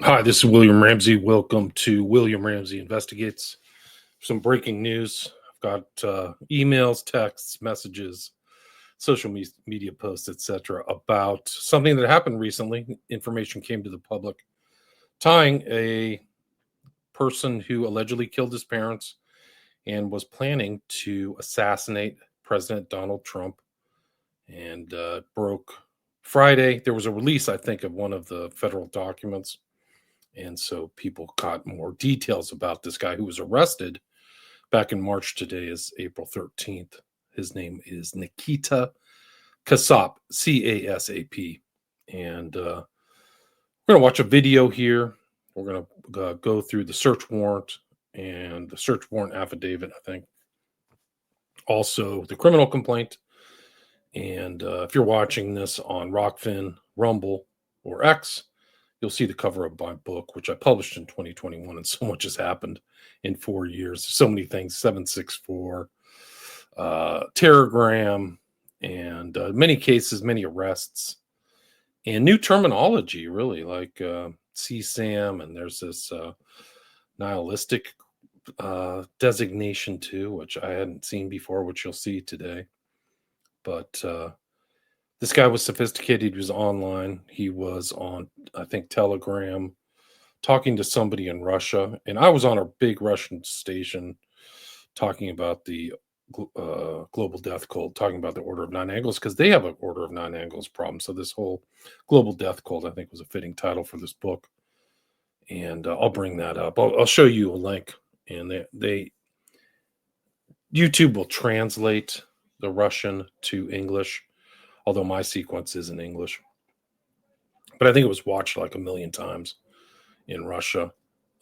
Hi, this is William Ramsey. Welcome to William Ramsey Investigates. Some breaking news. I've got emails, texts, messages, social media posts, etc., about something that happened recently. Information came to the public tying a person who allegedly killed his parents and was planning to assassinate President Donald Trump. And broke Friday. There was a release, I think, of one of the federal documents. And so people got more details about this guy who was arrested back in March. Today is April 13th. His name is Nikita Casap, Casap. And we're going to watch a video here. We're going to go through the search warrant and the search warrant affidavit, I think. Also, the criminal complaint. And if you're watching this on Rockfin, Rumble, or X, you'll see the cover of my book, which I published in 2021, and so much has happened in 4 years. So many things, 764, Terragram, and many cases, many arrests, and new terminology, really, like CSAM, and there's this nihilistic designation too, which I hadn't seen before, which you'll see today. But this guy was sophisticated. He was online. He was on, I think, Telegram, talking to somebody in Russia. And I was on a big Russian station talking about the global death cult, talking about the Order of Nine Angles, because they have an Order of Nine Angles problem. So this whole global death cult, I think, was a fitting title for this book. And I'll bring that up. I'll show you a link. And YouTube will translate the Russian to English, although my sequence is in English. But I think it was watched like 1 million times in Russia,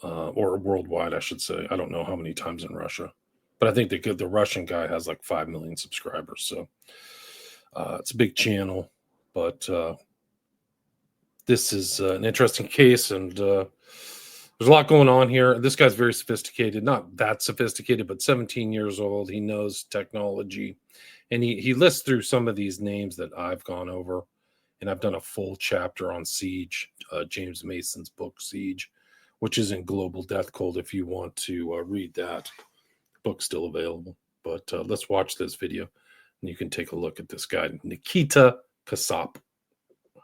or worldwide, I should say. I don't know how many times in Russia, but I think the Russian guy has like 5 million subscribers. So it's a big channel, but this is an interesting case, and there's a lot going on here. This guy's very sophisticated, not that sophisticated, but 17 years old. He knows technology. And he lists through some of these names that I've gone over. And I've done a full chapter on Siege, James Mason's book, Siege, which is in Global Death Cult if you want to read that. The book's still available. But let's watch this video, and you can take a look at this guy, Nikita Casap.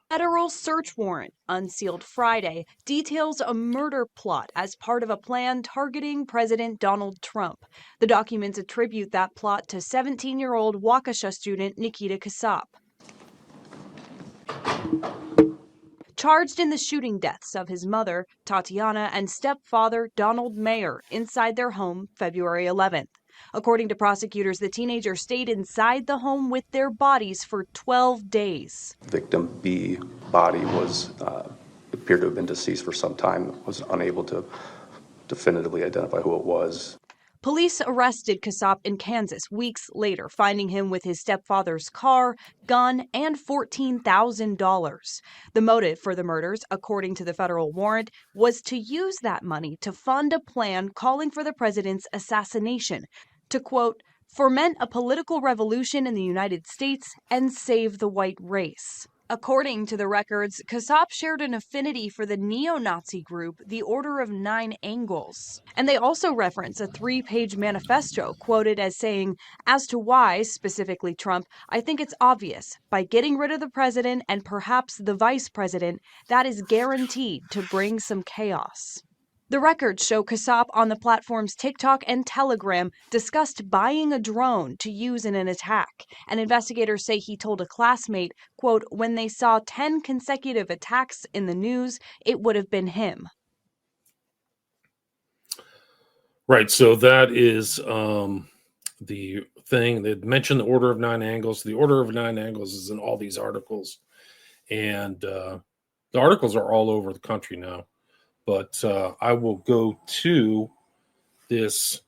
Federal search warrant, unsealed Friday, details a murder plot as part of a plan targeting President Donald Trump. The documents attribute that plot to 17-year-old Waukesha student Nikita Casap. Charged in the shooting deaths of his mother, Tatiana, and stepfather, Donald Mayer, inside their home February 11th. According to prosecutors, the teenager stayed inside the home with their bodies for 12 days. Victim B body was appeared to have been deceased for some time, was unable to definitively identify who it was. Police arrested Casap in Kansas weeks later, finding him with his stepfather's car, gun, and $14,000. The motive for the murders, according to the federal warrant, was to use that money to fund a plan calling for the president's assassination, to, quote, foment a political revolution in the United States and save the white race. According to the records, Casap shared an affinity for the neo-Nazi group, the Order of Nine Angles. And they also reference a 3-page manifesto quoted as saying, as to why, specifically Trump, I think it's obvious. By getting rid of the president and perhaps the vice president, that is guaranteed to bring some chaos. The records show Casap on the platforms TikTok and Telegram discussed buying a drone to use in an attack. And investigators say he told a classmate, quote, when they saw 10 consecutive attacks in the news, it would have been him. Right, so that is the thing. They mentioned the Order of Nine Angles. The Order of Nine Angles is in all these articles. And the articles are all over the country now. But I will go to this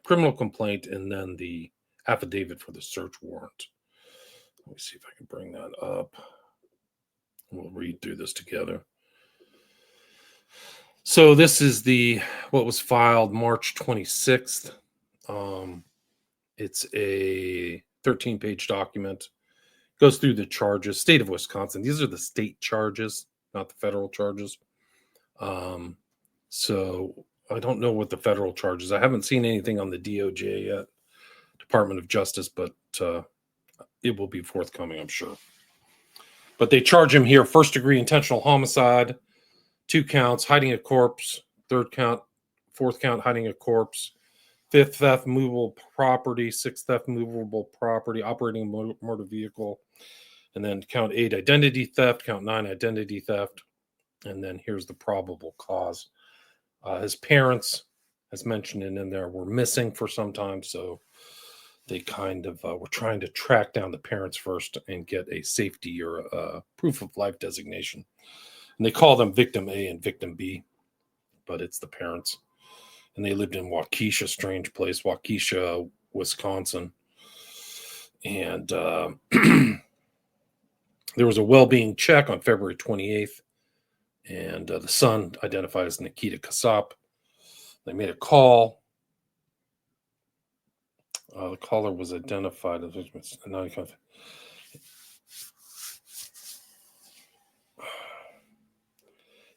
criminal complaint and then the affidavit for the search warrant. Let me see if I can bring that up. We'll read through this together. So this is what was filed March 26th. It's a 13-page document. Goes through the charges. State of Wisconsin. These are the state charges, not the federal charges. So I don't know what the federal charges. I haven't seen anything on the DOJ yet, Department of Justice, but it will be forthcoming, I'm sure. But they charge him here: first-degree intentional homicide, 2 counts, hiding a corpse, 3rd count, 4th count, hiding a corpse, 5th theft, movable property, 6th theft, movable property, operating a motor vehicle, and then count 8, identity theft, count 9, identity theft, and then here's the probable cause. His parents, as mentioned in there, were missing for some time, so they kind of were trying to track down the parents first and get a safety or proof of life designation. And they call them Victim A and Victim B, but it's the parents. And they lived in Waukesha, strange place, Waukesha, Wisconsin. And there was a well-being check on February 28th, and the son identified as Nikita Casap. They made a call. The caller was identified as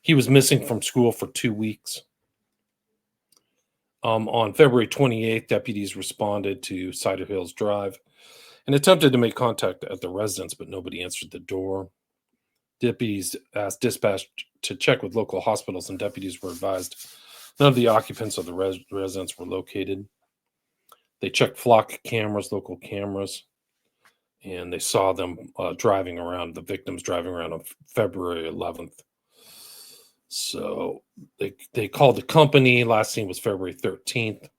he was missing from school for 2 weeks. On February 28th, deputies responded to Cider Hills Drive and attempted to make contact at the residence, but nobody answered the door. Deputies asked dispatch to check with local hospitals, and deputies were advised none of the occupants of the residence were located. They checked flock cameras, local cameras, and they saw them driving around, the victims driving around on February 11th. So they called the company. Last seen was February 13th.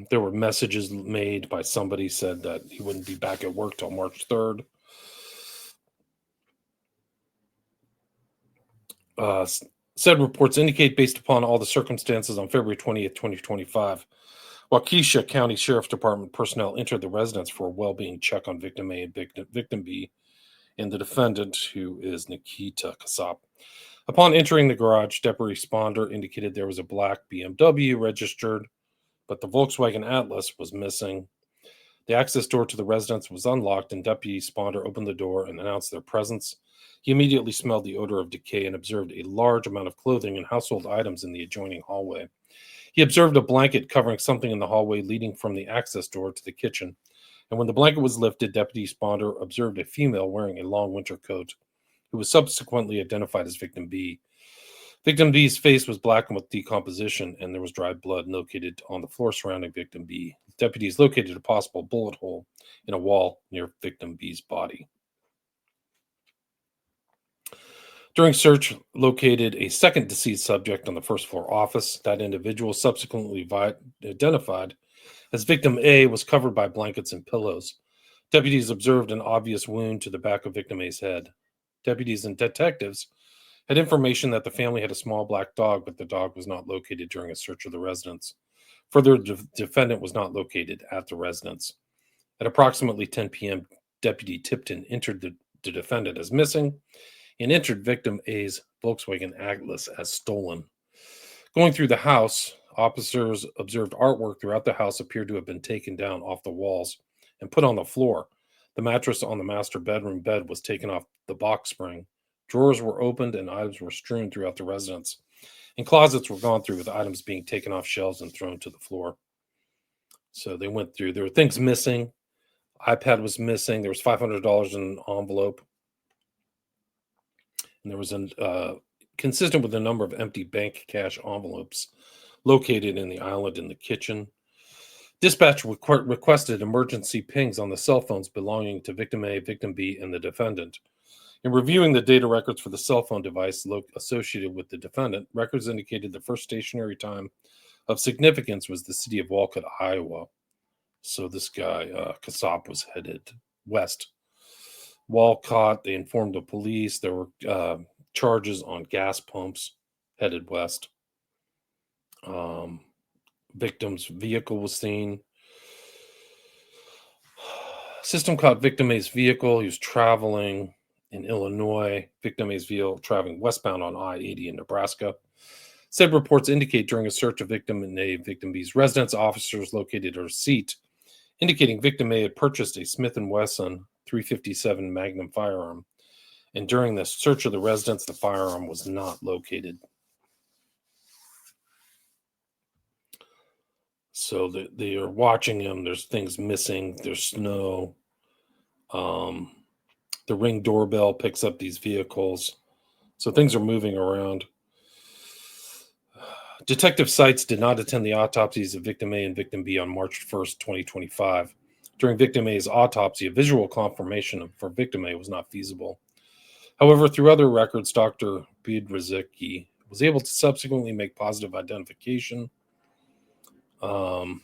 There were messages made by somebody said that he wouldn't be back at work till March 3rd. Said reports indicate, based upon all the circumstances, on February 20th, 2025, Waukesha County Sheriff's Department personnel entered the residence for a well-being check on Victim A and Victim B and the defendant, who is Nikita Casap. Upon entering the garage, deputy responder indicated there was a black BMW registered, but the Volkswagen Atlas was missing. The access door to the residence was unlocked, and Deputy Sponder opened the door and announced their presence. He immediately smelled the odor of decay and observed a large amount of clothing and household items in the adjoining hallway. He observed a blanket covering something in the hallway leading from the access door to the kitchen. And when the blanket was lifted, Deputy Sponder observed a female wearing a long winter coat, who was subsequently identified as Victim B. Victim B's face was blackened with decomposition, and there was dried blood located on the floor surrounding Victim B. Deputies located a possible bullet hole in a wall near Victim B's body. During search, located a second deceased subject on the first floor office. That individual, subsequently identified as Victim A, was covered by blankets and pillows. Deputies observed an obvious wound to the back of Victim A's head. Deputies and detectives had information that the family had a small black dog, but the dog was not located during a search of the residence. Further, the defendant was not located at the residence. At approximately 10 p.m., Deputy Tipton entered the defendant as missing and entered Victim A's Volkswagen Atlas as stolen. Going through the house, officers observed artwork throughout the house appeared to have been taken down off the walls and put on the floor. The mattress on the master bedroom bed was taken off the box spring. Drawers were opened and items were strewn throughout the residence. And closets were gone through with items being taken off shelves and thrown to the floor. So they went through. There were things missing. iPad was missing. There was $500 in an envelope. And there was consistent with the number of empty bank cash envelopes located in the island in the kitchen. Dispatch requested emergency pings on the cell phones belonging to Victim A, Victim B, and the defendant. In reviewing the data records for the cell phone device associated with the defendant, records indicated the first stationary time of significance was the city of Walcott, Iowa. So this guy, Casap, was headed west. Walcott, they informed the police. There were charges on gas pumps headed west. Victim's vehicle was seen. System caught Victim A's vehicle. He was traveling in Illinois. Victim A's vehicle traveling westbound on I-80 in Nebraska. Said reports indicate during a search of Victim A, Victim B's residence, officers located a receipt indicating Victim A had purchased a Smith & Wesson .357 Magnum firearm. And during the search of the residence, the firearm was not located. So they are watching him. There's things missing. There's snow. The Ring doorbell picks up these vehicles. So things are moving around. Detective Seitz did not attend the autopsies of Victim A and Victim B on March 1st, 2025. During Victim A's autopsy, a visual confirmation for Victim A was not feasible. However, through other records, Dr. Biedrzicki was able to subsequently make positive identification. So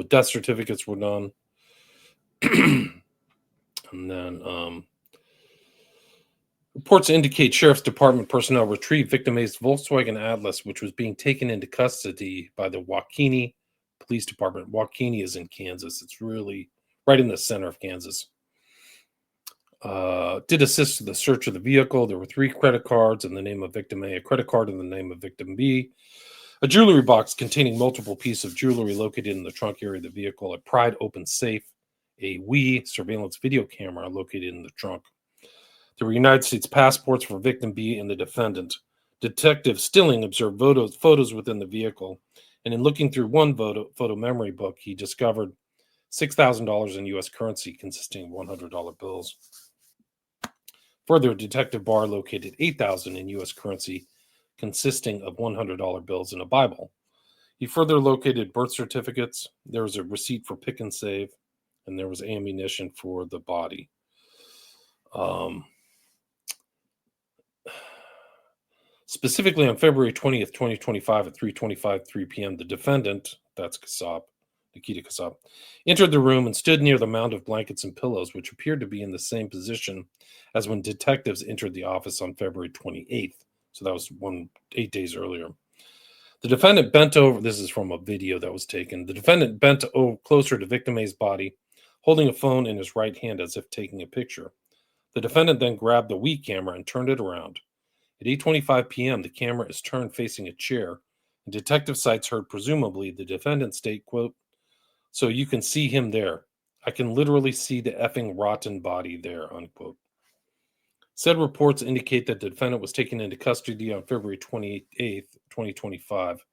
death certificates were done. And then reports indicate Sheriff's Department personnel retrieved Victim A's Volkswagen Atlas, which was being taken into custody by the Waukene Police Department. Waukene is in Kansas. It's really right in the center of Kansas. Did assist in the search of the vehicle. There were 3 credit cards in the name of Victim A, a credit card in the name of Victim B, a jewelry box containing multiple pieces of jewelry located in the trunk area of the vehicle, a pried open safe, a Wii surveillance video camera located in the trunk. There were United States passports for Victim B and the defendant. Detective Stilling observed photos within the vehicle, and in looking through one photo memory book, he discovered $6,000 in U.S. currency consisting of $100 bills. Further, Detective Barr located $8,000 in U.S. currency consisting of $100 bills in a Bible. He further located birth certificates. There was a receipt for pick and save, and there was ammunition for the body. Specifically on February 20th, 2025 at 3 p.m., the defendant, that's Casap, Nikita Casap, entered the room and stood near the mound of blankets and pillows, which appeared to be in the same position as when detectives entered the office on February 28th. So that was 8 days earlier. The defendant bent over. This is from a video that was taken. The defendant bent closer to Victim A's body, holding a phone in his right hand as if taking a picture. The defendant then grabbed the Wii camera and turned it around. At 8:25 p.m., the camera is turned facing a chair, and Detective Seitz heard presumably the defendant state, quote, "So you can see him there. I can literally see the effing rotten body there," unquote. Said reports indicate that the defendant was taken into custody on February 28th, 2025.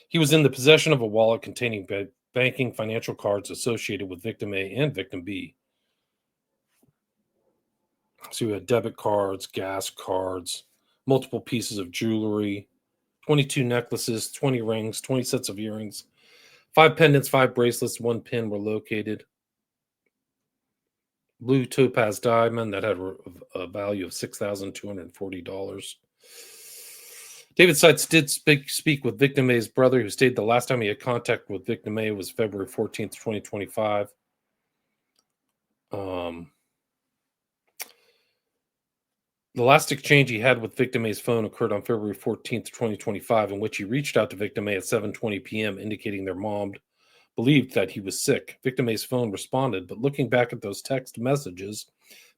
He was in the possession of a wallet containing banking financial cards associated with Victim A and Victim B. So you had debit cards, gas cards, multiple pieces of jewelry, 22 necklaces, 20 rings, 20 sets of earrings, 5 pendants, 5 bracelets, 1 pin were located. Blue topaz diamond that had a value of $6,240. David Seitz did speak with Victim A's brother, who stated the last time he had contact with Victim A was February 14th, 2025. The last exchange he had with Victim A's phone occurred on February 14th, 2025, in which he reached out to Victim A at 7:20 p.m., indicating their mom believed that he was sick. Victim A's phone responded, but looking back at those text messages,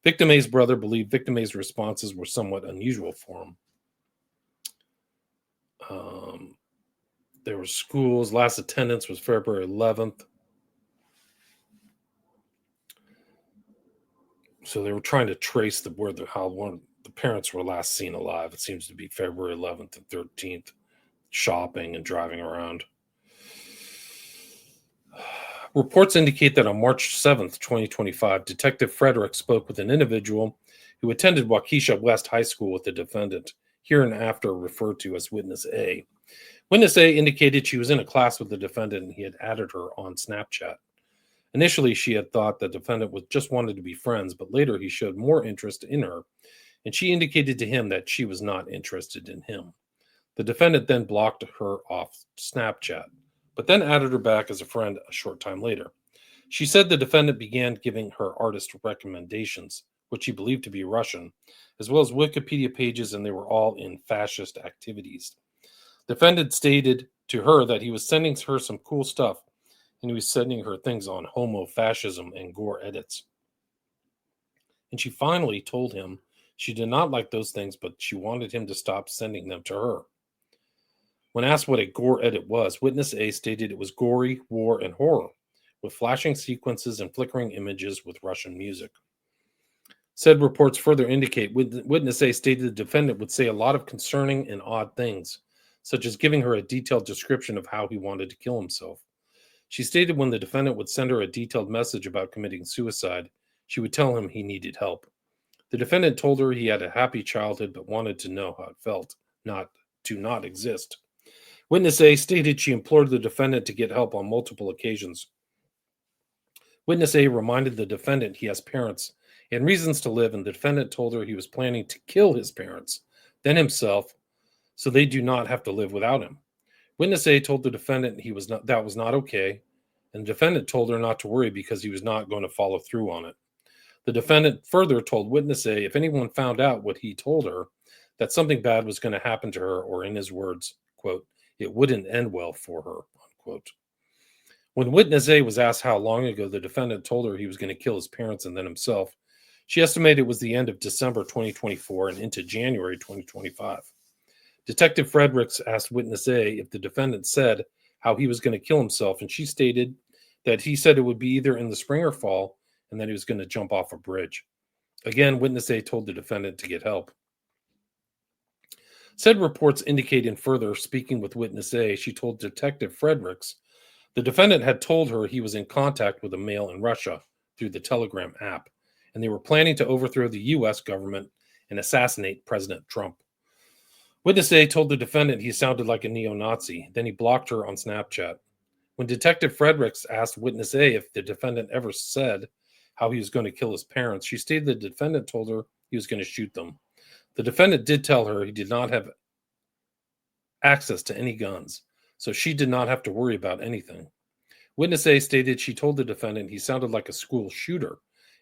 Victim A's brother believed Victim A's responses were somewhat unusual for him. There were schools. Last attendance was February 11th. So they were trying to trace how the parents were last seen alive. It seems to be February 11th and 13th, shopping and driving around. Reports indicate that on March 7th, 2025, Detective Frederick spoke with an individual who attended Waukesha West High School with the defendant, hereinafter referred to as Witness A. Witness A indicated she was in a class with the defendant and he had added her on Snapchat. Initially, she had thought the defendant just wanted to be friends, but later he showed more interest in her, and she indicated to him that she was not interested in him. The defendant then blocked her off Snapchat, but then added her back as a friend a short time later. She said the defendant began giving her artist recommendations, which she believed to be Russian, as well as Wikipedia pages, and they were all in fascist activities. The defendant stated to her that he was sending her some cool stuff, and he was sending her things on homo-fascism and gore edits. And she finally told him she did not like those things, but she wanted him to stop sending them to her. When asked what a gore edit was, Witness A stated it was gory, war, and horror. with flashing sequences and flickering images with Russian music. Said reports further indicate Witness A stated the defendant would say a lot of concerning and odd things, such as giving her a detailed description of how he wanted to kill himself. She stated when the defendant would send her a detailed message about committing suicide, she would tell him he needed help. The defendant told her he had a happy childhood but wanted to know how it felt not exist. Witness A stated she implored the defendant to get help on multiple occasions. Witness A reminded the defendant he has parents and reasons to live, and the defendant told her he was planning to kill his parents, then himself, so they do not have to live without him. Witness A told the defendant that was not okay, and the defendant told her not to worry because he was not going to follow through on it. The defendant further told Witness A if anyone found out what he told her, that something bad was going to happen to her, or in his words, quote, it wouldn't end well for her, unquote. When Witness A was asked how long ago the defendant told her he was going to kill his parents and then himself, she estimated it was the end of December 2024 and into January 2025. Detective Fredericks asked Witness A if the defendant said how he was going to kill himself, and she stated that he said it would be either in the spring or fall, and that he was going to jump off a bridge. Again, Witness A told the defendant to get help. Said reports indicate in further speaking with Witness A, she told Detective Fredericks the defendant had told her he was in contact with a male in Russia through the Telegram app, and they were planning to overthrow the U.S. government and assassinate President Trump. Witness A told the defendant he sounded like a neo-Nazi. Then he blocked her on Snapchat. When Detective Fredericks asked Witness A if the defendant ever said how he was going to kill his parents, she stated the defendant told her he was going to shoot them. The defendant did tell her he did not have access to any guns, so she did not have to worry about anything. Witness A stated she told the defendant he sounded like a school shooter,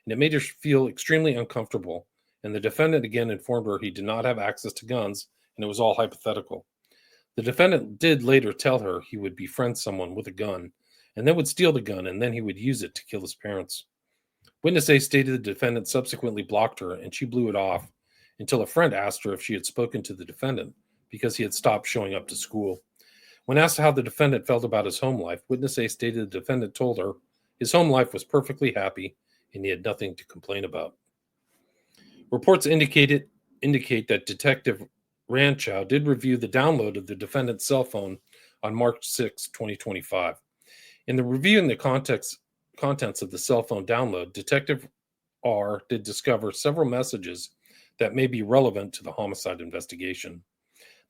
and it made her feel extremely uncomfortable, and the defendant again informed her he did not have access to guns, and it was all hypothetical. The defendant did later tell her he would befriend someone with a gun, and then would steal the gun, and then he would use it to kill his parents. Witness A stated the defendant subsequently blocked her, and she blew it off until a friend asked her if she had spoken to the defendant because he had stopped showing up to school. When asked how the defendant felt about his home life, Witness A stated the defendant told her his home life was perfectly happy and he had nothing to complain about. Reports indicate that Detective Ranchow did review the download of the defendant's cell phone on March 6, 2025. In the reviewing the contents of the cell phone download, Detective R did discover several messages that may be relevant to the homicide investigation.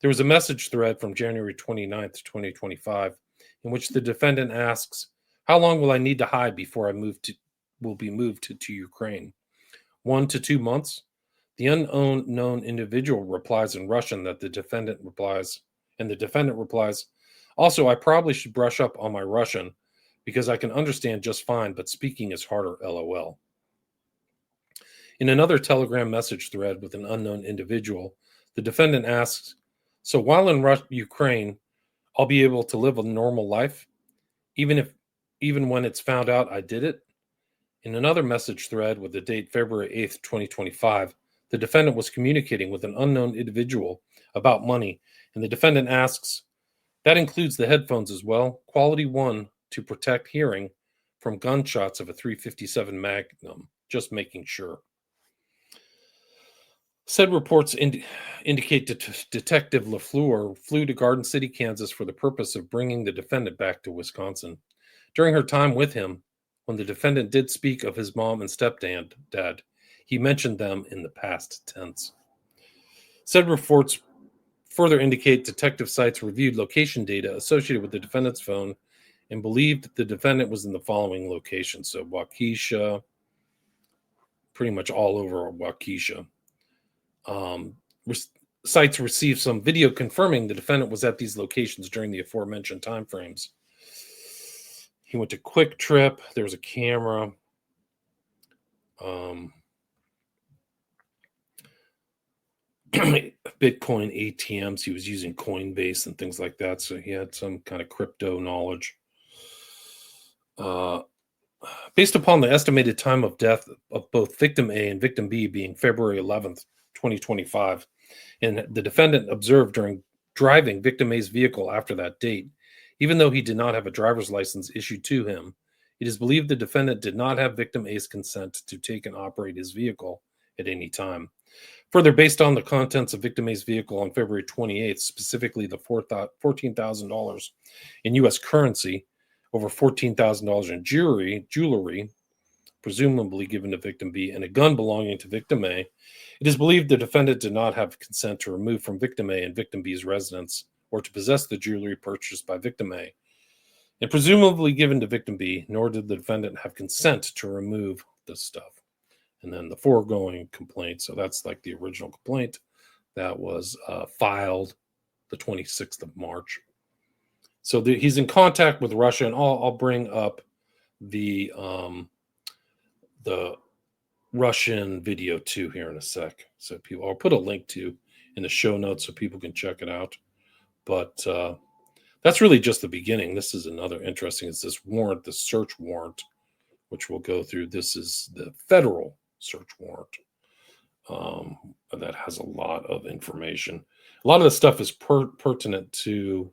There was a message thread from January 29th, 2025, in which the defendant asks, "How long will I need to hide before I will be moved to Ukraine? 1 to 2 months?" The unknown individual replies in Russian that the defendant replies, "Also, I probably should brush up on my Russian because I can understand just fine, but speaking is harder, lol." In another Telegram message thread with an unknown individual, the defendant asks, "So while in Ukraine, I'll be able to live a normal life, even when it's found out I did it?" In another message thread with the date February 8th, 2025, the defendant was communicating with an unknown individual about money, and the defendant asks, "That includes the headphones as well? Quality 1 to protect hearing from gunshots of a .357 Magnum, just making sure." Said reports indicate that Detective LaFleur flew to Garden City, Kansas for the purpose of bringing the defendant back to Wisconsin. During her time with him, when the defendant did speak of his mom and stepdad, he mentioned them in the past tense. Said reports further indicate detective sites reviewed location data associated with the defendant's phone and believed the defendant was in the following locations. So Waukesha, pretty much all over Waukesha. Sites received some video confirming the defendant was at these locations during the aforementioned timeframes. He went to Quick Trip. There was a camera. Bitcoin ATMs. He was using Coinbase and things like that. So he had some kind of crypto knowledge. Based upon the estimated time of death of both victim A and victim B being February 11th, 2025, and the defendant observed during driving victim A's vehicle after that date, even though he did not have a driver's license issued to him, It is believed the defendant did not have victim A's consent to take and operate his vehicle at any time. Further, based on the contents of victim A's vehicle on February 28th, specifically the $14,000 in U.S. currency, over $14,000 in jewelry, presumably given to victim B, and a gun belonging to victim A, it is believed the defendant did not have consent to remove from victim A and victim B's residence or to possess the jewelry purchased by victim A and presumably given to victim B, nor did the defendant have consent to remove the stuff. And then the foregoing complaint, so that's like the original complaint that was filed the 26th of March. So he's in contact with Russia, and I'll bring up the Russian video too here in a sec. So I'll put a link to in the show notes so people can check it out. But that's really just the beginning. This is another interesting. It's this warrant, the search warrant, which we'll go through. This is the federal search warrant that has a lot of information. A lot of the stuff is pertinent to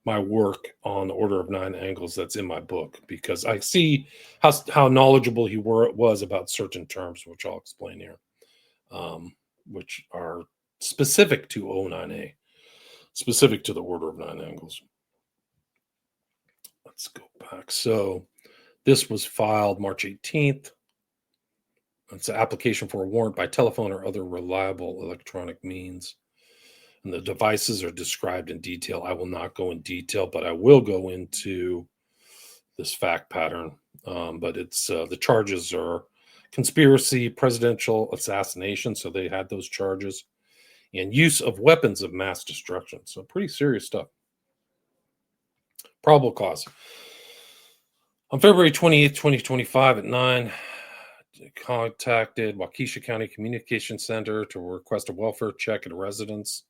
my work on the Order of Nine Angles that's in my book, because I see how knowledgeable he was about certain terms, which I'll explain here, which are specific to O9A, specific to the Order of Nine Angles. Let's go back. So this was filed March 18th. It's an application for a warrant by telephone or other reliable electronic means. And the devices are described in detail. I will not go in detail, but I will go into this fact pattern. But it's the charges are conspiracy, presidential assassination. So they had those charges, and use of weapons of mass destruction. So pretty serious stuff. Probable cause. On February 28th, 2025 at 9, contacted Waukesha County Communication Center to request a welfare check at a residence.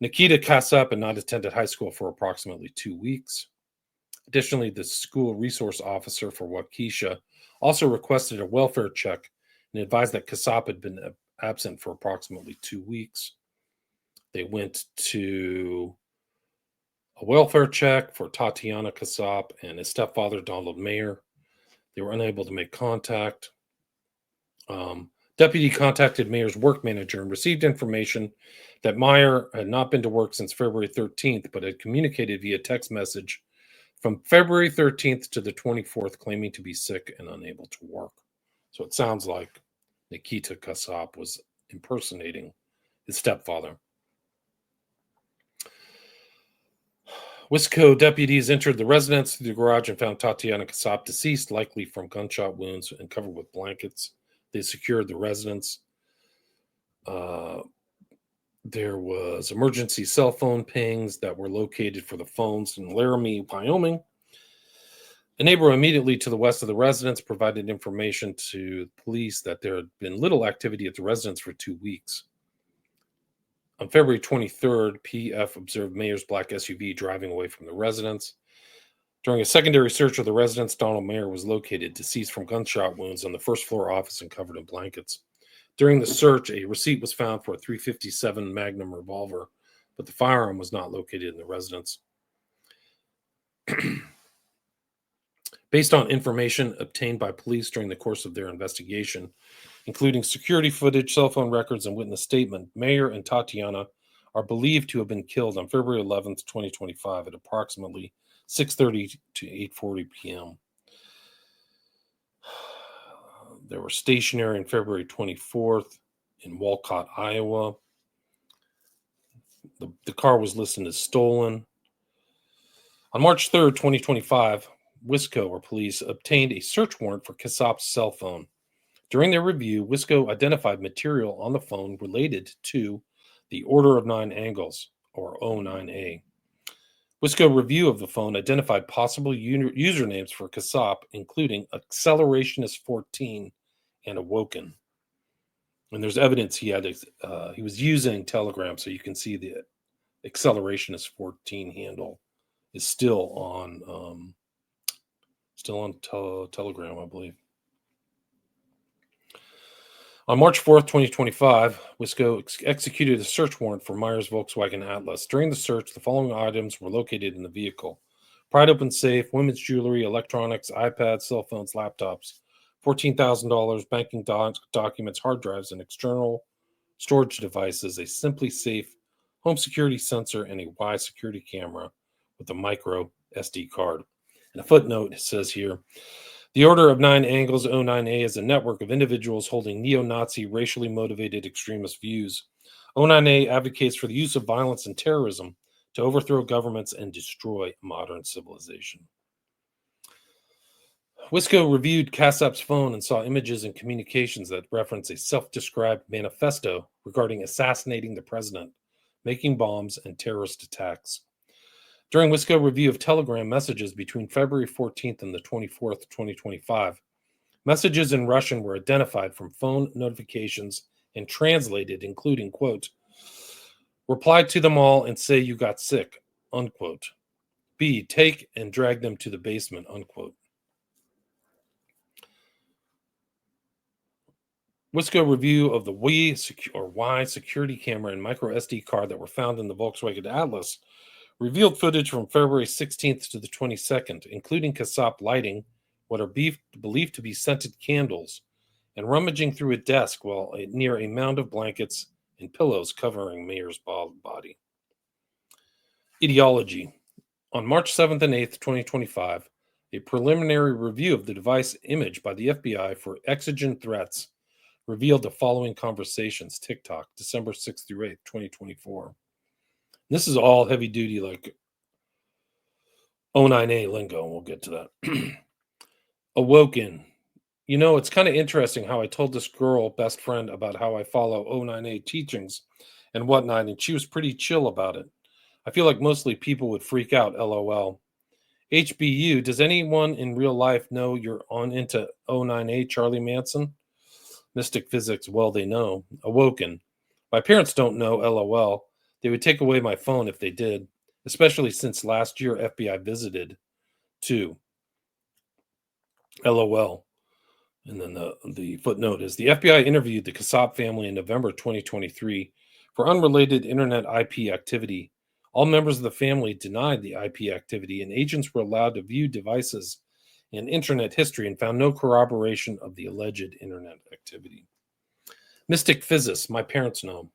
Nikita Casap had not attended high school for approximately 2 weeks. Additionally, the school resource officer for Waukesha also requested a welfare check and advised that Casap had been absent for approximately 2 weeks. They went to a welfare check for Tatiana Casap and his stepfather, Donald Mayer. They were unable to make contact. Deputy contacted Mayer's work manager and received information that Meyer had not been to work since February 13th, but had communicated via text message from February 13th to the 24th, claiming to be sick and unable to work. So it sounds like Nikita Casap was impersonating his stepfather. Wisco deputies entered the residence through the garage and found Tatiana Casap deceased, likely from gunshot wounds and covered with blankets. They secured the residence. There was emergency cell phone pings that were located for the phones in Laramie, Wyoming. A neighbor immediately to the west of the residence provided information to police that there had been little activity at the residence for 2 weeks. On February 23rd, PF observed Mayer's black SUV driving away from the residence. During a secondary search of the residence, Donald Mayer was located deceased from gunshot wounds on the first floor office and covered in blankets. During the search, a receipt was found for a .357 Magnum revolver, but the firearm was not located in the residence. Based on information obtained by police during the course of their investigation, including security footage, cell phone records, and witness statement, Mayer and Tatiana are believed to have been killed on February 11th, 2025 at approximately 6:30 to 8:40 p.m. They were stationary on February 24th in Walcott, Iowa. The car was listed as stolen. On March 3rd, 2025, Wisco, or police, obtained a search warrant for Casap's cell phone. During their review, Wisco identified material on the phone related to the Order of Nine Angles, or O9A. Wisco review of the phone identified possible usernames for Casap, including Accelerationist14 and Awoken. And there's evidence he was using Telegram, so you can see the Accelerationist14 handle is still on Telegram, I believe. On March 4th, 2025, Wisco executed a search warrant for Meyer's Volkswagen Atlas. During the search, the following items were located in the vehicle: Pried open safe, women's jewelry, electronics, iPads, cell phones, laptops, $14,000, banking documents, hard drives, and external storage devices, a Simply Safe home security sensor, and a Y security camera with a micro SD card. And a footnote says here, the Order of Nine Angles, O9A, is a network of individuals holding neo-Nazi, racially motivated extremist views. O9A advocates for the use of violence and terrorism to overthrow governments and destroy modern civilization. Wisco reviewed Casap's phone and saw images and communications that reference a self-described manifesto regarding assassinating the president, making bombs, and terrorist attacks. During Wisco review of Telegram messages between February 14th and the 24th, 2025, messages in Russian were identified from phone notifications and translated, including, quote, reply to them all and say you got sick, unquote. B, take and drag them to the basement, unquote. Wisco review of the Y security camera and micro SD card that were found in the Volkswagen Atlas revealed footage from February 16th to the 22nd, including Casap lighting what are believed to be scented candles and rummaging through a desk while near a mound of blankets and pillows covering Mayer's body. Ideology. On March 7th and 8th, 2025, a preliminary review of the device image by the FBI for exigent threats revealed the following conversations. TikTok, December 6th through 8th, 2024. This is all heavy duty, like O9A lingo, and we'll get to that. Awoken. You know, it's kind of interesting how I told this girl, best friend, about how I follow O9A teachings and whatnot, and she was pretty chill about it. I feel like mostly people would freak out, LOL. HBU, does anyone in real life know you're on into O9A, Charlie Manson? Mystic Physics, well, they know. Awoken. My parents don't know, LOL. They would take away my phone if they did, especially since last year FBI visited, too. LOL. And then the footnote is the FBI interviewed the Casap family in November 2023 for unrelated internet IP activity. All members of the family denied the IP activity, and agents were allowed to view devices and internet history and found no corroboration of the alleged internet activity. Mystic Physics, my parents know.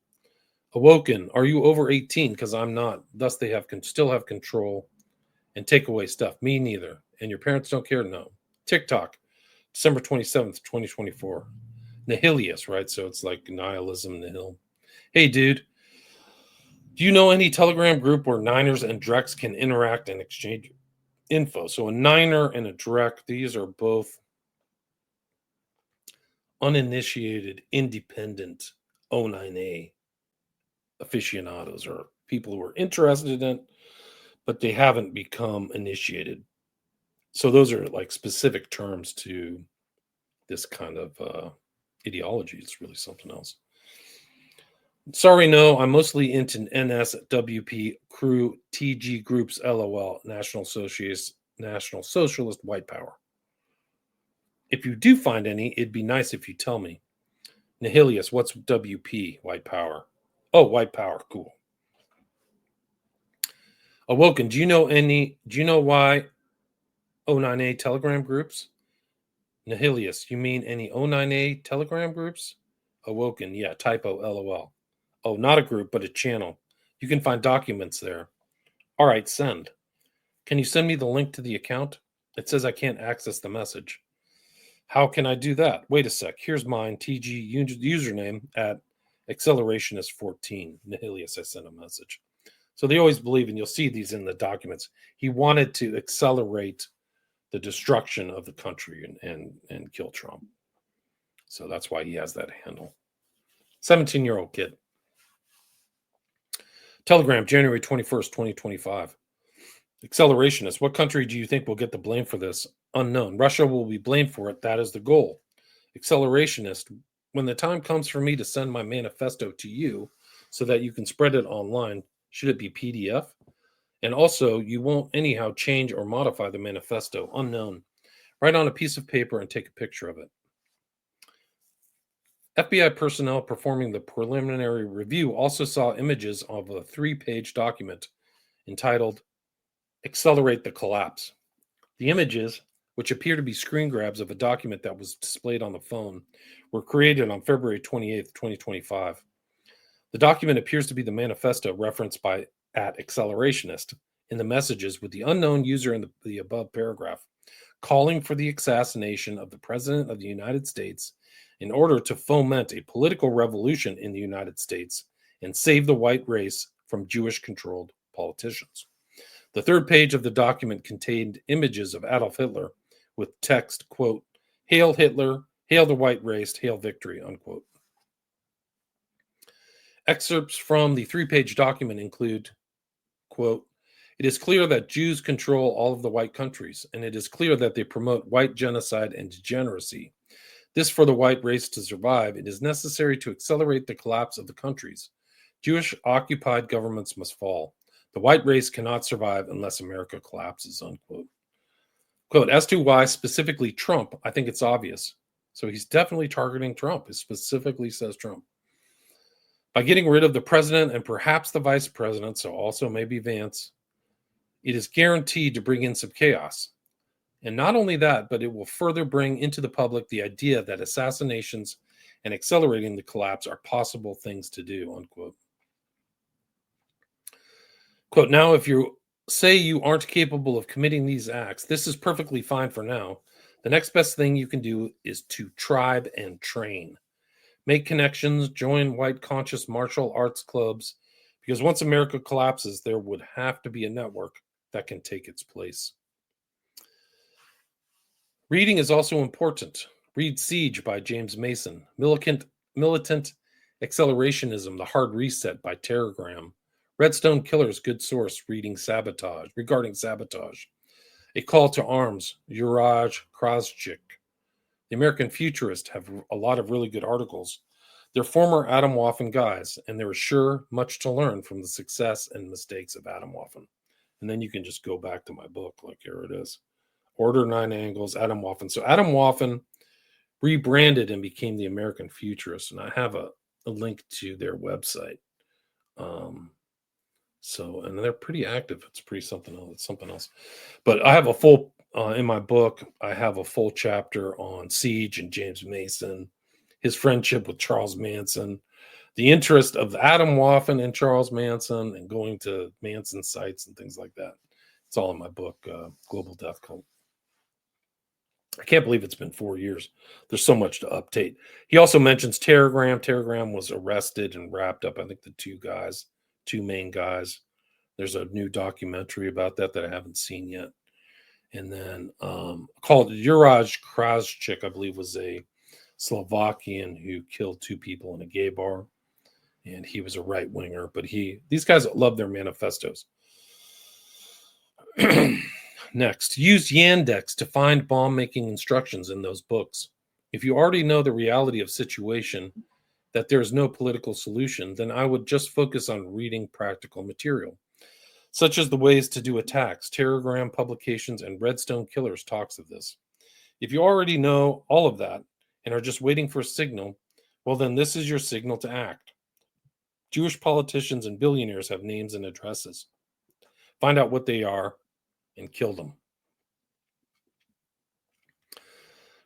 Awoken, are you over 18? Because I'm not. Thus, they still have control and take away stuff. Me neither. And your parents don't care? No. TikTok, December 27th, 2024. Nihilius, right? So it's like nihilism, nihil. Hey, dude, do you know any Telegram group where Niners and Drex can interact and exchange info? So a Niner and a Drek, these are both uninitiated, independent O9A aficionados, or people who are interested in it, but they haven't become initiated. So those are like specific terms to this kind of ideology. It's really something else. Sorry, no, I'm mostly into NSWP, crew, TG groups, LOL, National Socialist, White Power. If you do find any, it'd be nice if you tell me. Nihilius, what's WP, White Power? Oh, White Power, cool. Awoken, do you know why O9A Telegram groups? Nihilius, you mean any O9A Telegram groups? Awoken, yeah, typo, LOL. Oh, not a group, but a channel. You can find documents there. All right, send. Can you send me the link to the account? It says I can't access the message. How can I do that? Wait a sec. Here's mine, TG username at accelerationist14. Nihilius, I sent a message. So they always believe, and you'll see these in the documents, he wanted to accelerate the destruction of the country and kill Trump. So that's why he has that handle. 17-year-old kid. Telegram, January 21st, 2025. Accelerationist. What country do you think will get the blame for this? Unknown. Russia will be blamed for it. That is the goal. Accelerationist. When the time comes for me to send my manifesto to you so that you can spread it online, should it be PDF? And also, you won't anyhow change or modify the manifesto. Unknown. Write on a piece of paper and take a picture of it. FBI personnel performing the preliminary review also saw images of a 3-page document entitled accelerate the collapse. The images, which appear to be screen grabs of a document that was displayed on the phone, were created on February 28th, 2025. The document appears to be the manifesto referenced by @accelerationist in the messages, with the unknown user in the above paragraph calling for the assassination of the President of the United States in order to foment a political revolution in the United States and save the white race from Jewish-controlled politicians. The third page of the document contained images of Adolf Hitler with text, quote, "Hail Hitler, hail the white race, hail victory," unquote. Excerpts from the three-page document include, quote, "It is clear that Jews control all of the white countries, and it is clear that they promote white genocide and degeneracy. This, for the white race to survive, it is necessary to accelerate the collapse of the countries. Jewish-occupied governments must fall. The white race cannot survive unless America collapses," unquote. Quote, "As to why specifically Trump, I think it's obvious." So he's definitely targeting Trump. It specifically says Trump. "By getting rid of the president and perhaps the vice president, so also maybe Vance, it is guaranteed to bring in some chaos. And not only that, but it will further bring into the public the idea that assassinations and accelerating the collapse are possible things to do," unquote. Quote, "Now, if you say you aren't capable of committing these acts, this is perfectly fine for now. The next best thing you can do is to tribe and train. Make connections, join white conscious martial arts clubs, because once America collapses, there would have to be a network that can take its place. Reading is also important. Read Siege by James Mason, Militant Accelerationism, The Hard Reset by Terragram, Redstone Killer's good source regarding sabotage, A Call to Arms, Juraj Krajcik. The American Futurists have a lot of really good articles. They're former Atomwaffen guys, and there is sure much to learn from the success and mistakes of Atomwaffen." And then you can just go back to my book, like here it is. Order 9 Angles, Atomwaffen. So Atomwaffen rebranded and became the American Futurists, and I have a link to their website. And they're pretty active. It's pretty something else. It's something else. But I have a full in my book. I have a full chapter on Siege and James Mason, his friendship with Charles Manson, the interest of the Atomwaffen and Charles Manson, and going to Manson sites and things like that. It's all in my book, Global Death Cult. I can't believe it's been 4 years. There's so much to update. He also mentions Terragram. Terragram was arrested and wrapped up. I think the two main guys. There's a new documentary about that I haven't seen yet. And then called Juraj Krajcik, I believe, was a Slovakian who killed 2 people in a gay bar. And he was a right winger, but these guys love their manifestos. Next, use Yandex to find bomb-making instructions in those books. If you already know the reality of situation, that there is no political solution, then I would just focus on reading practical material, such as the ways to do attacks. Terragram publications and Redstone Killers talks of this. If you already know all of that and are just waiting for a signal, well, then this is your signal to act. Jewish politicians and billionaires have names and addresses. Find out what they are and kill them.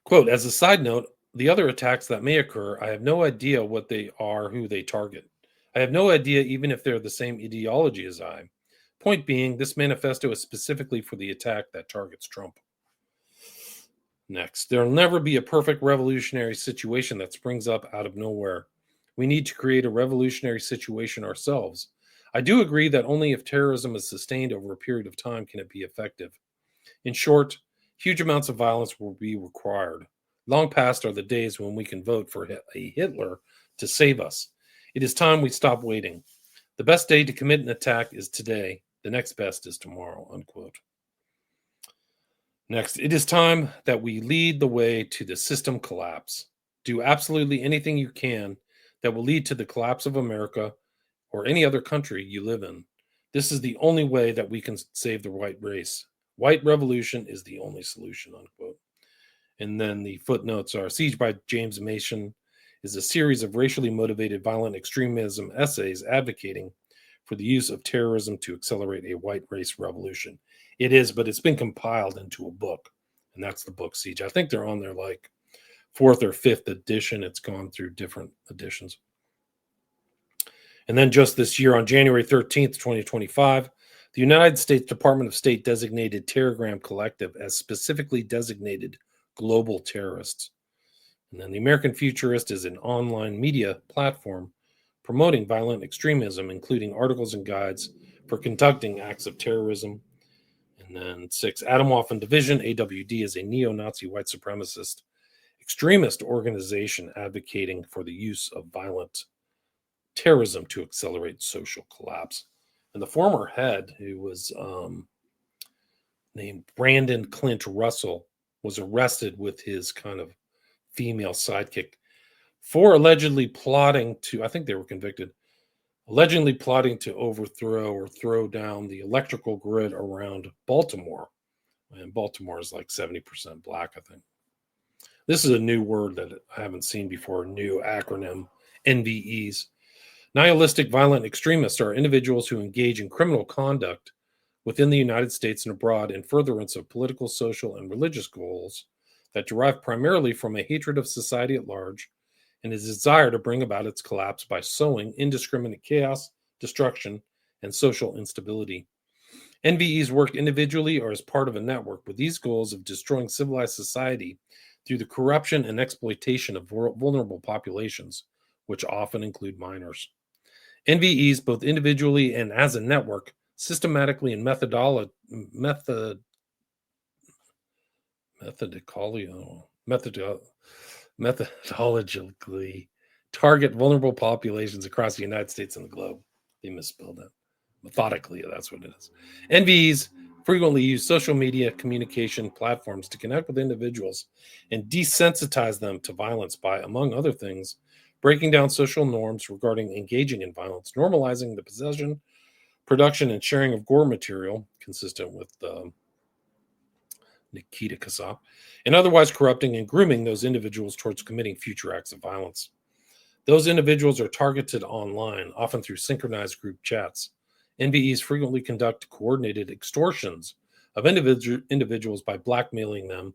Quote, "As a side note, the other attacks that may occur, I have no idea what they are, who they target. I have no idea even if they're the same ideology as I. Point being, this manifesto is specifically for the attack that targets Trump." Next, "There'll never be a perfect revolutionary situation that springs up out of nowhere. We need to create a revolutionary situation ourselves. I do agree that only if terrorism is sustained over a period of time can it be effective. In short, huge amounts of violence will be required. Long past are the days when we can vote for a Hitler to save us. It is time we stop waiting. The best day to commit an attack is today. The next best is tomorrow," unquote. Next, "It is time that we lead the way to the system collapse. Do absolutely anything you can that will lead to the collapse of America or any other country you live in. This is the only way that we can save the white race. White revolution is the only solution," unquote. And then the footnotes are, "Siege by James Mason is a series of racially motivated violent extremism essays advocating for the use of terrorism to accelerate a white race revolution. It is, but it's been compiled into a book, and that's the book Siege. I think they're on their like 4th or 5th edition. It's gone through different editions. And then just this year, on January 13th, 2025, the United States Department of State designated Telegram Collective as specifically designated global terrorists. And then the American Futurist is an online media platform promoting violent extremism, including articles and guides for conducting acts of terrorism. And then 6, Atomwaffen Division, AWD, is a neo-Nazi white supremacist extremist organization advocating for the use of violent terrorism to accelerate social collapse. And the former head, who was named Brandon Clint Russell, was arrested with his kind of female sidekick for allegedly plotting to, I think they were convicted, allegedly plotting to overthrow or throw down the electrical grid around Baltimore. And Baltimore is like 70% black, I think. This is a new word that I haven't seen before, new acronym, NVEs. Nihilistic violent extremists are individuals who engage in criminal conduct within the United States and abroad in furtherance of political, social, and religious goals that derive primarily from a hatred of society at large and a desire to bring about its collapse by sowing indiscriminate chaos, destruction, and social instability. NVEs work individually or as part of a network with these goals of destroying civilized society through the corruption and exploitation of vulnerable populations, which often include minors. NVEs, both individually and as a network, systematically and methodologically target vulnerable populations across the United States and the globe. They misspelled that. Methodically, that's what it is. NVEs frequently use social media communication platforms to connect with individuals and desensitize them to violence by, among other things, breaking down social norms regarding engaging in violence, normalizing the possession, production, and sharing of gore material, consistent with Nikita Casap, and otherwise corrupting and grooming those individuals towards committing future acts of violence. Those individuals are targeted online, often through synchronized group chats. NVEs frequently conduct coordinated extortions of individuals by blackmailing them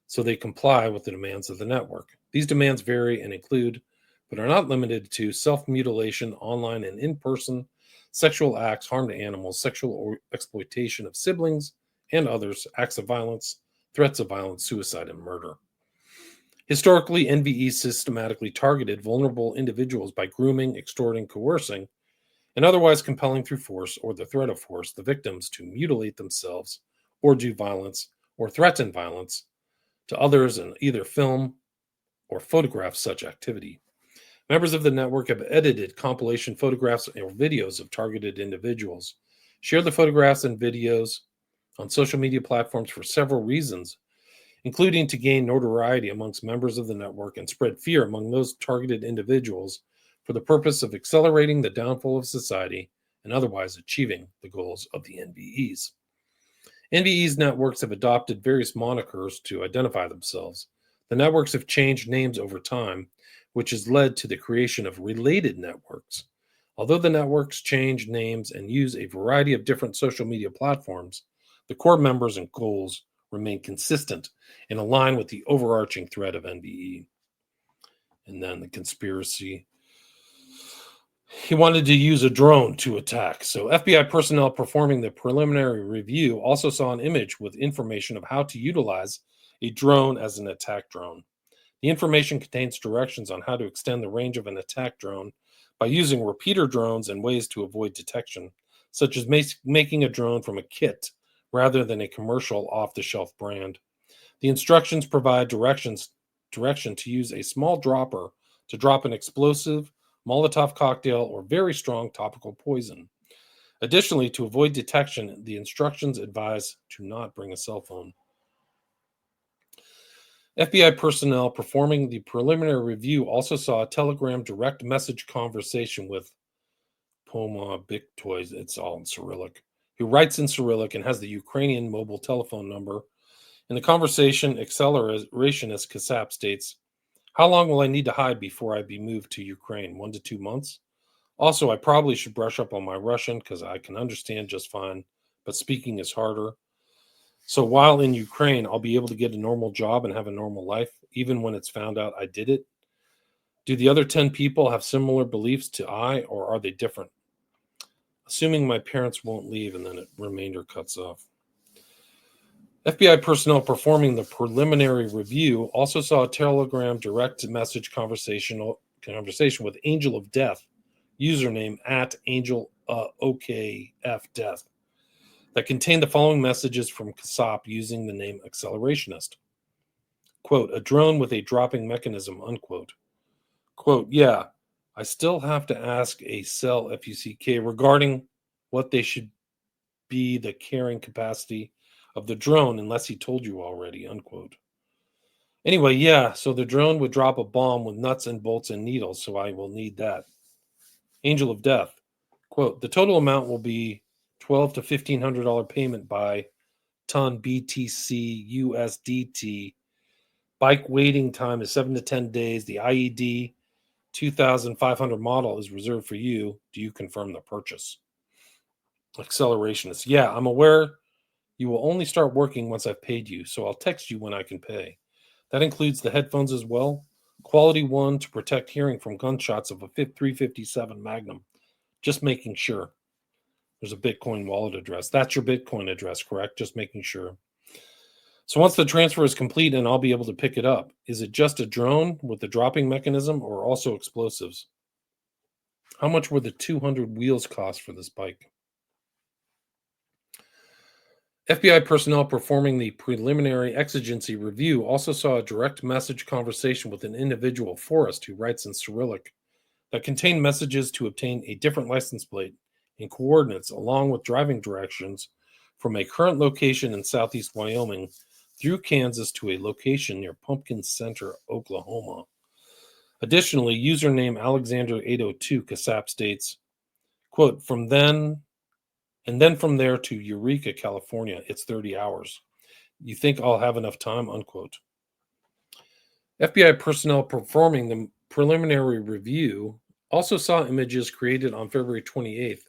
so they comply with the demands of the network. These demands vary and include, but are not limited to, self-mutilation, online and in-person, sexual acts, harm to animals, sexual exploitation of siblings and others, acts of violence, threats of violence, suicide, and murder. Historically, NVEs systematically targeted vulnerable individuals by grooming, extorting, coercing, and otherwise compelling through force or the threat of force the victims to mutilate themselves or do violence or threaten violence to others and either film or photograph such activity. Members of the network have edited compilation photographs or videos of targeted individuals, share the photographs and videos on social media platforms for several reasons, including to gain notoriety amongst members of the network and spread fear among those targeted individuals for the purpose of accelerating the downfall of society and otherwise achieving the goals of the NVEs. NVEs networks have adopted various monikers to identify themselves. The networks have changed names over time, which has led to the creation of related networks. Although the networks change names and use a variety of different social media platforms, the core members and goals remain consistent and align with the overarching threat of NVE. And then the conspiracy. He wanted to use a drone to attack. So FBI personnel performing the preliminary review also saw an image with information of how to utilize a drone as an attack drone. The information contains directions on how to extend the range of an attack drone by using repeater drones and ways to avoid detection, such as making a drone from a kit rather than a commercial off-the-shelf brand. The instructions provide direction to use a small dropper to drop an explosive, Molotov cocktail, or very strong topical poison. Additionally, to avoid detection, the instructions advise to not bring a cell phone. FBI personnel performing the preliminary review also saw a Telegram direct message conversation with Poma Biktoy, it's all in Cyrillic, who writes in Cyrillic and has the Ukrainian mobile telephone number. In the conversation, accelerationist Casap states, "How long will I need to hide before I be moved to Ukraine? 1 to 2 months? Also, I probably should brush up on my Russian because I can understand just fine, but speaking is harder. So while in Ukraine, I'll be able to get a normal job and have a normal life, even when it's found out I did it. Do the other 10 people have similar beliefs to I, or are they different? Assuming my parents won't leave, and then the remainder cuts off. FBI personnel performing the preliminary review also saw a Telegram direct message conversation with Angel of Death, username @AngelOKFDeath, that contained the following messages from Casap using the name Accelerationist. Quote, a drone with a dropping mechanism, unquote. Quote, yeah, I still have to ask a cell FUCK regarding what they should be the carrying capacity of the drone unless he told you already, unquote. Anyway, yeah, so the drone would drop a bomb with nuts and bolts and needles, so I will need that. Angel of Death, quote, the total amount will be $1,200 to $1,500 payment by ton BTC USDT. Bike waiting time is 7 to 10 days. The IED 2500 model is reserved for you. Do you confirm the purchase? Accelerationist. Yeah, I'm aware you will only start working once I've paid you, so I'll text you when I can pay. That includes the headphones as well. Quality 1 to protect hearing from gunshots of a 357 Magnum. Just making sure. There's a Bitcoin wallet address. That's your Bitcoin address, correct? Just making sure. So once the transfer is complete and I'll be able to pick it up, is it just a drone with the dropping mechanism or also explosives? How much would the 200 wheels cost for this bike? FBI personnel performing the preliminary exigency review also saw a direct message conversation with an individual, Forrest, who writes in Cyrillic, that contained messages to obtain a different license plate and coordinates along with driving directions from a current location in southeast Wyoming through Kansas to a location near Pumpkin Center, Oklahoma. Additionally, username Alexander802 Casap states, quote, from then from there to Eureka, California, it's 30 hours. You think I'll have enough time, unquote. FBI personnel performing the preliminary review also saw images created on February 28th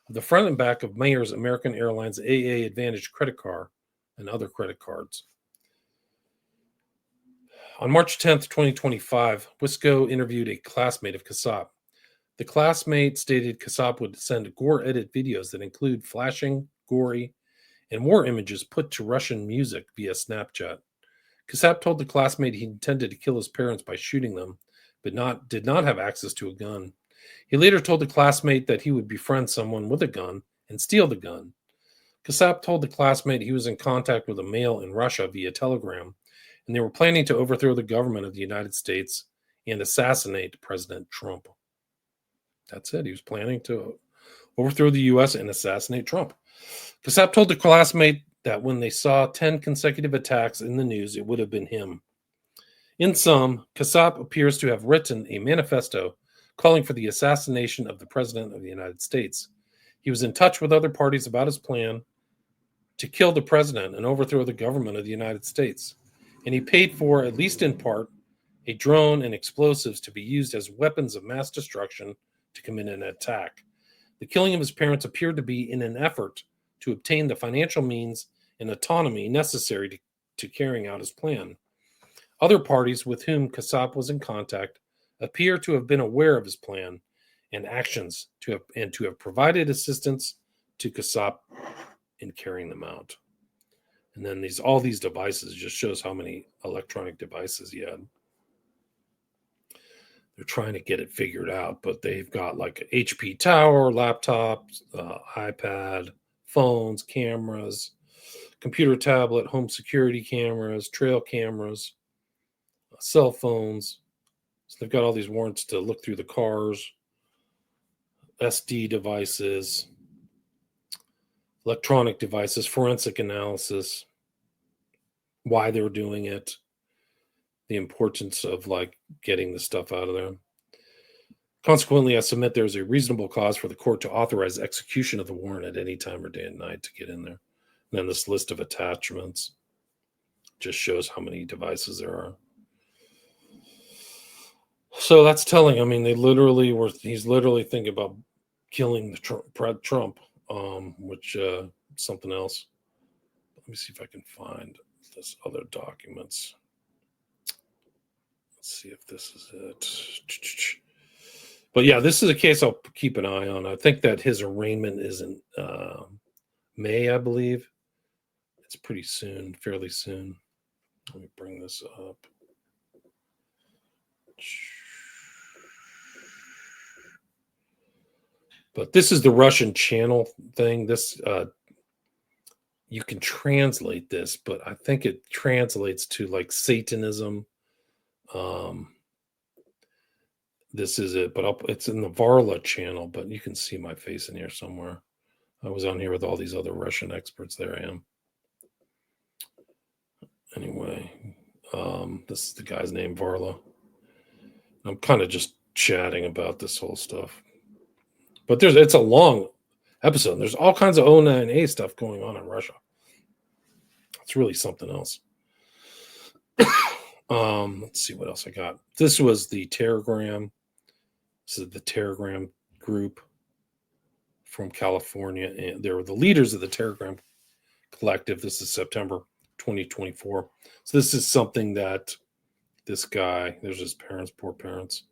of the front and back of Mayer's American Airlines AA Advantage credit card and other credit cards. On March 10th, 2025, Wisco interviewed a classmate of Casap. The classmate stated Casap would send gore-edit videos that include flashing, gory, and war images put to Russian music via Snapchat. Casap told the classmate he intended to kill his parents by shooting them, but did not have access to a gun. He later told the classmate that he would befriend someone with a gun and steal the gun. Casap told the classmate he was in contact with a male in Russia via Telegram, and they were planning to overthrow the government of the United States and assassinate President Trump. That's it. He was planning to overthrow the U.S. and assassinate Trump. Casap told the classmate that when they saw 10 consecutive attacks in the news, it would have been him. In sum, Casap appears to have written a manifesto calling for the assassination of the President of the United States. He was in touch with other parties about his plan to kill the president and overthrow the government of the United States. And he paid for, at least in part, a drone and explosives to be used as weapons of mass destruction to commit an attack. The killing of his parents appeared to be in an effort to obtain the financial means and autonomy necessary to carrying out his plan. Other parties with whom Casap was in contact appear to have been aware of his plan and actions to have provided assistance to Casap in carrying them out. And then all these devices just shows how many electronic devices he had. They're trying to get it figured out, but they've got like an HP tower, laptops, iPad, phones, cameras, computer tablet, home security cameras, trail cameras, cell phones. So they've got all these warrants to look through the cars, SD devices, electronic devices, forensic analysis, why they're doing it, the importance of like getting the stuff out of there. Consequently, I submit there is a reasonable cause for the court to authorize execution of the warrant at any time or day and night to get in there. And then this list of attachments just shows how many devices there are. So that's telling. I mean, he's literally thinking about killing Trump, which something else. me see if I can find this other documents. Let's see if this is it. But yeah, this is a case I'll keep an eye on. I think that his arraignment is in May, I believe. It's pretty soon, fairly soon. Let me bring this up. But this is the Russian channel thing. This you can translate this, but I think it translates to like Satanism. This is it, but it's in the Varla channel, but you can see my face in here somewhere. I was on here with all these other Russian experts. There I am. Anyway, this is the guy's name, Varla. I'm kind of just chatting about this whole stuff. But it's a long episode. There's all kinds of O9A stuff going on in Russia. It's really something else. Let's see what else I got. This was the Telegram. This is the Telegram group from California, and they were the leaders of the Telegram collective. This is September 2024. So this is something that this guy, there's his parents, poor parents.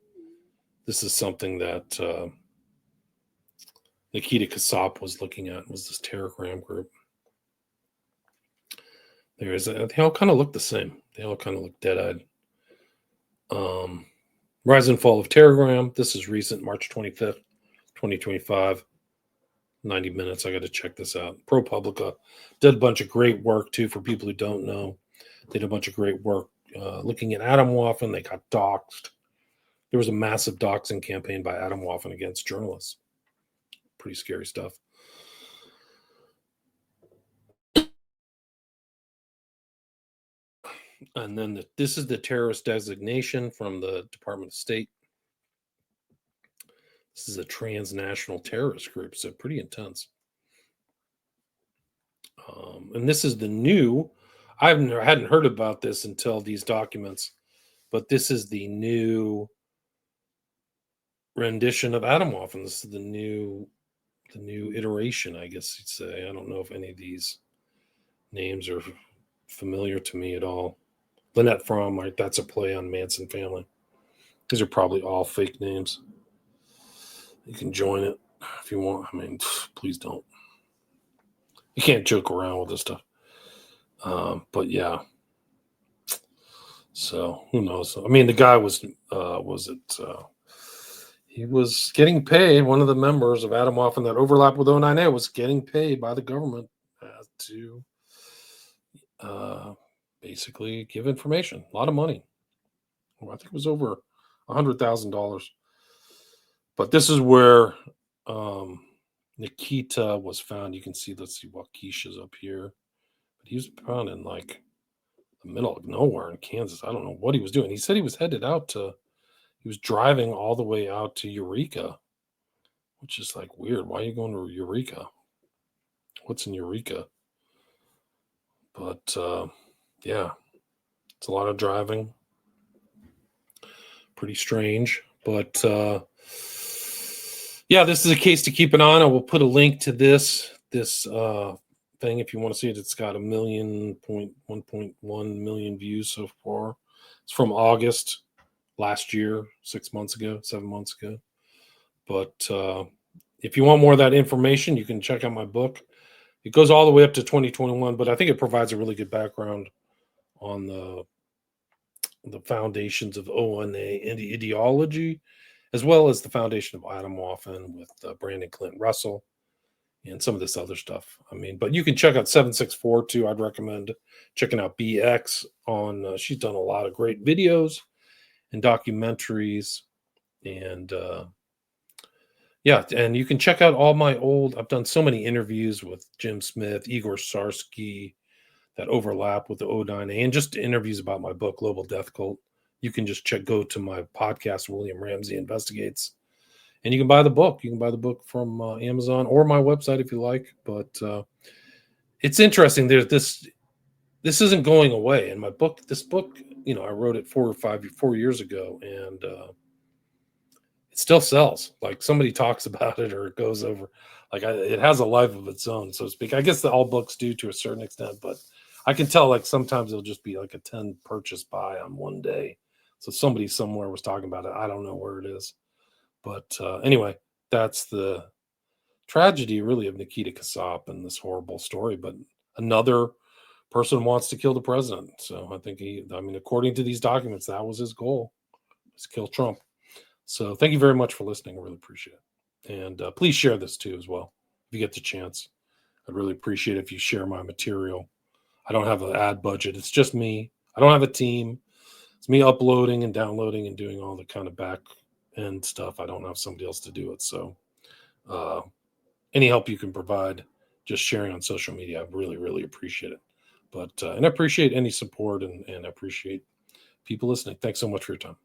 This is something that Nikita Casap was looking at, was this Telegram group. They all kind of look the same. They all kind of look dead-eyed. Rise and Fall of Telegram. This is recent, March 25th, 2025. 90 minutes. I got to check this out. ProPublica did a bunch of great work, too, for people who don't know. They did a bunch of great work looking at Adam Waffen. They got doxxed. There was a massive doxing campaign by Adam Waffen against journalists. Pretty scary stuff. And then this is the terrorist designation from the Department of State. This is a transnational terrorist group, so pretty intense. And this is the new, I hadn't heard about this until these documents, but this is the new rendition of Adam Waffen. This is the new iteration, I guess you'd say. I don't know if any of these names are familiar to me at all. Lynette Fromm, right? That's a play on Manson family. These are probably all fake names. You can join it if you want. I mean, please don't. You can't joke around with this stuff. But yeah. So who knows? I mean, the guy he was getting paid. One of the members of Adam Waffen that overlapped with O9A was getting paid by the government to basically give information. A lot of money. Well, I think it was over $100,000. But this is where Nikita was found. You can see, let's see, Waukesha's up here. But he was found in like the middle of nowhere in Kansas. I don't know what he was doing. He said he was headed he was driving all the way out to Eureka, which is like weird. Why are you going to Eureka? What's in Eureka? But yeah, it's a lot of driving. Pretty strange. But yeah, this is a case to keep an eye on. I will put a link to this thing if you want to see it. It's got 1.1 million views so far. It's from August last year, 7 months ago. But if you want more of that information, you can check out my book. It goes all the way up to 2021, but I think it provides a really good background on the foundations of O9A and the ideology, as well as the foundation of Adam Waffen with Brandon Clint Russell and some of this other stuff. I mean, but you can check out 764 too. I'd recommend checking out BX on. She's done a lot of great videos and documentaries, and yeah, and you can check out all my I've done so many interviews with Jim Smith, Igor Sarsky, that overlap with the O9A, and just interviews about my book, Global Death Cult. You can just go to my podcast, William Ramsey Investigates, and you can buy the book. You can buy the book from Amazon or my website if you like. But it's interesting. This isn't going away. And this book, I wrote it 4 years ago, and it still sells. Like somebody talks about it or it goes over. like it has a life of its own, so to speak. I guess all books do to a certain extent, but I can tell like sometimes it'll just be like a 10 purchase buy on one day. So somebody somewhere was talking about it. I don't know where it is, but anyway, that's the tragedy really of Nikita Casap and this horrible story. But another person wants to kill the president. So I think according to these documents, that was his goal, is kill Trump. So thank you very much for listening. I really appreciate it. And please share this too as well. If you get the chance, I'd really appreciate it if you share my material. I don't have an ad budget. It's just me. I don't have a team. It's me uploading and downloading and doing all the kind of back end stuff. I don't have somebody else to do it. So any help you can provide, just sharing on social media, I really, really appreciate it. But and I appreciate any support and I appreciate people listening. Thanks so much for your time.